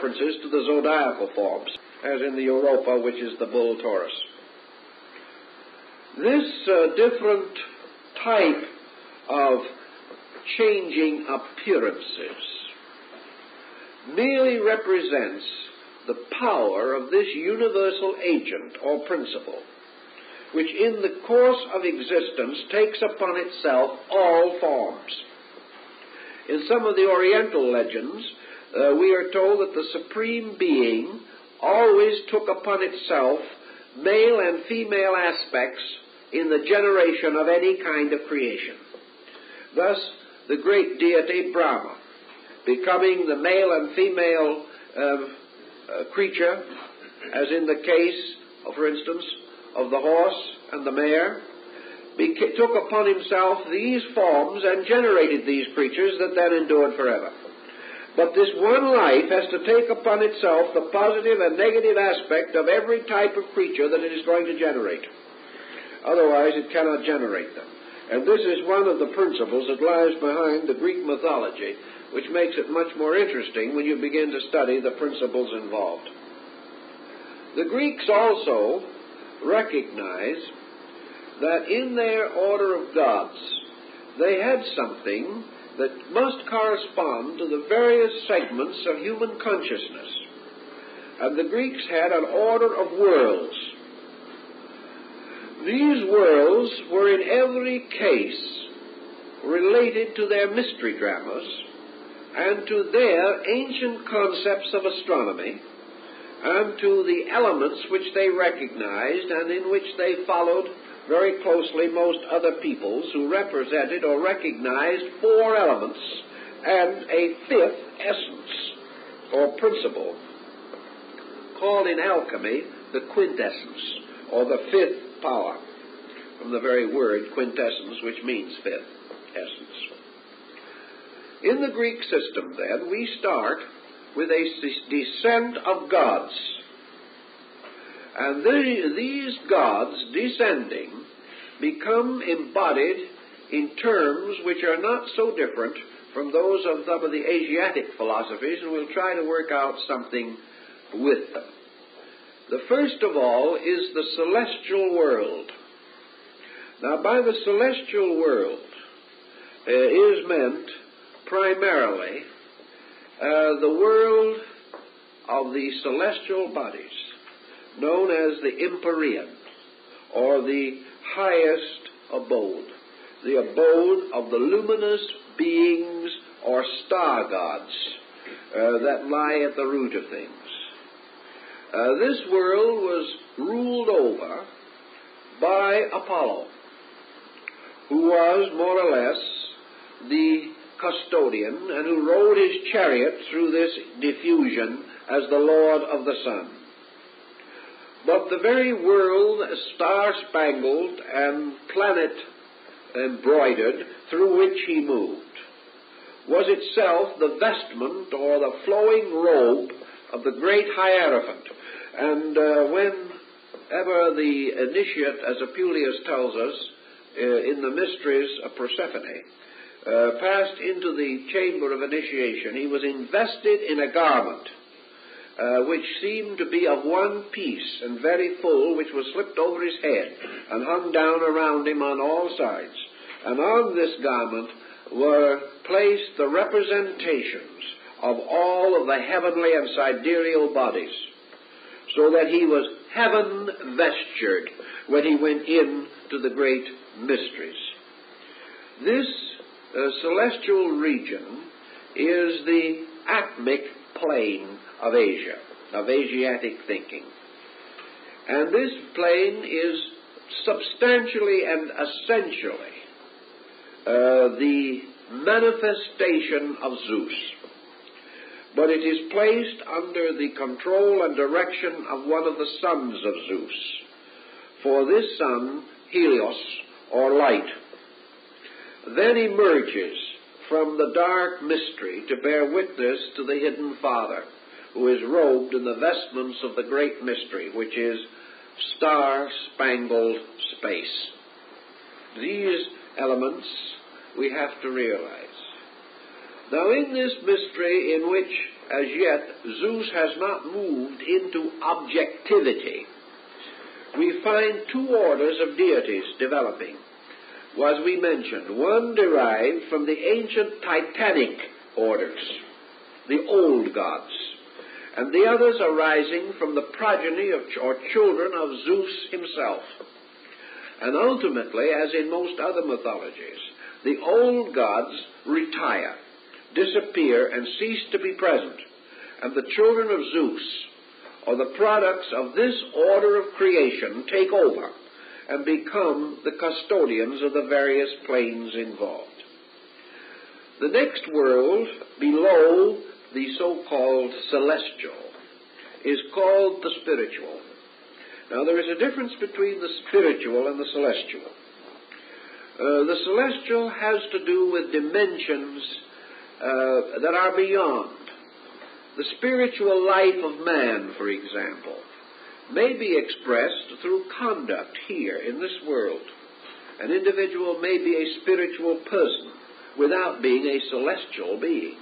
references to the zodiacal forms, as in the Europa, which is the bull Taurus. This different type of changing appearances merely represents the power of this universal agent or principle, which in the course of existence takes upon itself all forms. In some of the Oriental legends, we are told that the Supreme Being always took upon itself male and female aspects in the generation of any kind of creation. Thus, the great deity Brahma, becoming the male and female creature, as in the case, for instance, of the horse and the mare, took upon himself these forms and generated these creatures that then endured forever. But this one life has to take upon itself the positive and negative aspect of every type of creature that it is going to generate. Otherwise, it cannot generate them. And this is one of the principles that lies behind the Greek mythology, which makes it much more interesting when you begin to study the principles involved. The Greeks also recognize that in their order of gods, they had something that must correspond to the various segments of human consciousness. And the Greeks had an order of worlds. These worlds were in every case related to their mystery dramas and to their ancient concepts of astronomy and to the elements which they recognized and in which they followed very closely most other peoples who represented or recognized four elements and a fifth essence or principle, called in alchemy the quintessence, or the fifth power, from the very word quintessence, which means fifth essence. In the Greek system, then, we start with a descent of gods. And these gods descending become embodied in terms which are not so different from those of some of the Asiatic philosophies, and we'll try to work out something with them. The first of all is the celestial world. Now, by the celestial world is meant primarily the world of the celestial bodies, known as the Empyrean, or the highest abode, the abode of the luminous beings or star gods that lie at the root of things. This world was ruled over by Apollo, who was more or less the custodian and who rode his chariot through this diffusion as the Lord of the Sun. But the very world, star-spangled and planet-embroidered, through which he moved, was itself the vestment or the flowing robe of the great Hierophant. And whenever the initiate, as Apuleius tells us, in the mysteries of Persephone, passed into the chamber of initiation, he was invested in a garment which seemed to be of one piece and very full, which was slipped over his head and hung down around him on all sides. And on this garment were placed the representations of all of the heavenly and sidereal bodies, so that he was heaven-vestured when he went in to the great mysteries. This celestial region is the atmic plane of Asia, of Asiatic thinking. And this plane is substantially and essentially the manifestation of Zeus. But it is placed under the control and direction of one of the sons of Zeus. For this son, Helios, or light, then emerges from the dark mystery to bear witness to the hidden Father, who is robed in the vestments of the great mystery, which is star-spangled space. These elements we have to realize. Now, in this mystery in which as yet, Zeus has not moved into objectivity. We find two orders of deities developing. As we mentioned, one derived from the ancient Titanic orders, the old gods, and the others arising from the progeny of, or children of Zeus himself. And ultimately, as in most other mythologies, the old gods retire, disappear, and cease to be present, and the children of Zeus, or the products of this order of creation, take over and become the custodians of the various planes involved. The next world, below the so-called celestial, is called the spiritual. Now, there is a difference between the spiritual and the celestial. The celestial has to do with dimensions that are beyond. The spiritual life of man, for example, may be expressed through conduct here in this world. An individual may be a spiritual person without being a celestial being.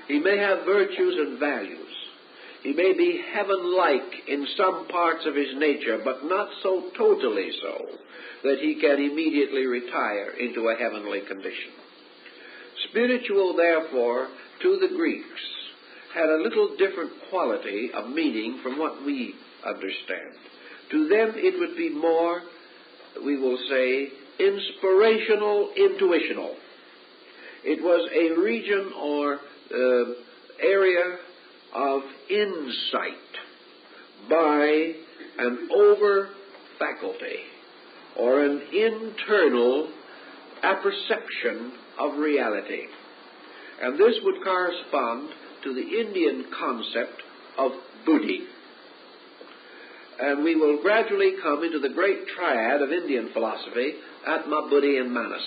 He may have virtues and values. He may be heaven-like in some parts of his nature, but not so totally so that he can immediately retire into a heavenly condition. Spiritual, therefore, to the Greeks, had a little different quality of meaning from what we understand. To them it would be more, we will say, inspirational, intuitional. It was a region or area of insight by an over faculty or an internal apperception of reality. And this would correspond to the Indian concept of buddhi. And we will gradually come into the great triad of Indian philosophy, Atma, Buddhi, and Manas.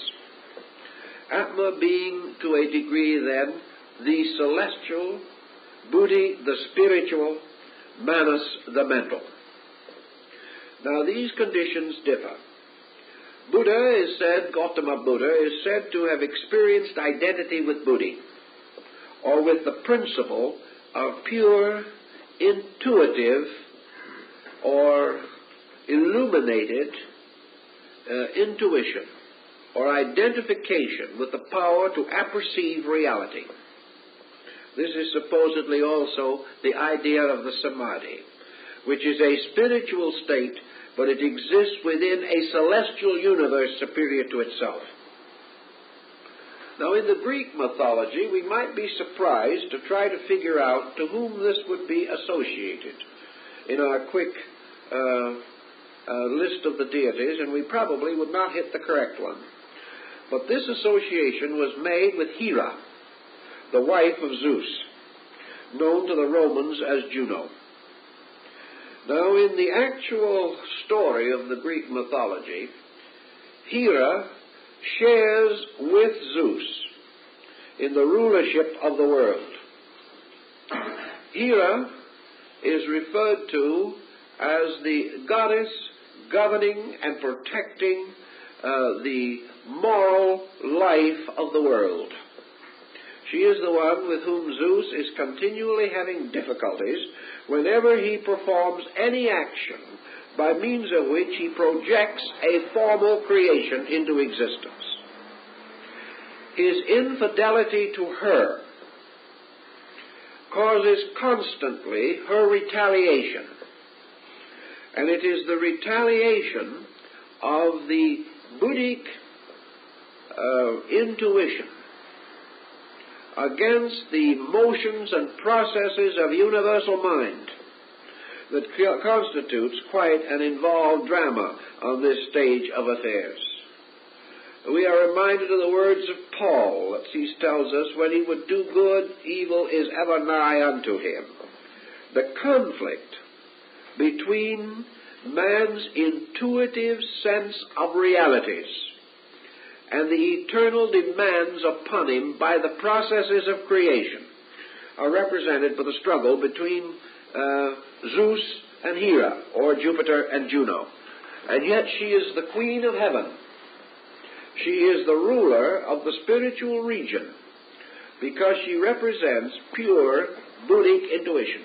Atma being, to a degree then, the celestial, Buddhi the spiritual, Manas the mental. Now these conditions differ. Buddha is said, Gautama Buddha is said to have experienced identity with Buddhi, or with the principle of pure, intuitive, or illuminated intuition, or identification with the power to apperceive reality. This is supposedly also the idea of the samadhi, which is a spiritual state, but it exists within a celestial universe superior to itself. Now, in the Greek mythology, we might be surprised to try to figure out to whom this would be associated in our quick list of the deities, and we probably would not hit the correct one. But this association was made with Hera, the wife of Zeus, known to the Romans as Juno. Now, in the actual story of the Greek mythology, Hera shares with Zeus in the rulership of the world. Hera is referred to as the goddess governing and protecting the moral life of the world. She is the one with whom Zeus is continually having difficulties whenever he performs any action by means of which he projects a formal creation into existence. His infidelity to her causes constantly her retaliation. And it is the retaliation of the Buddhic intuition against the motions and processes of universal mind that constitutes quite an involved drama on this stage of affairs. We are reminded of the words of Paul that he tells us, when he would do good, evil is ever nigh unto him. The conflict between man's intuitive sense of realities and the eternal demands upon him by the processes of creation are represented by the struggle between Zeus and Hera, or Jupiter and Juno. And yet she is the queen of heaven. She is the ruler of the spiritual region, because she represents pure Buddhic intuition.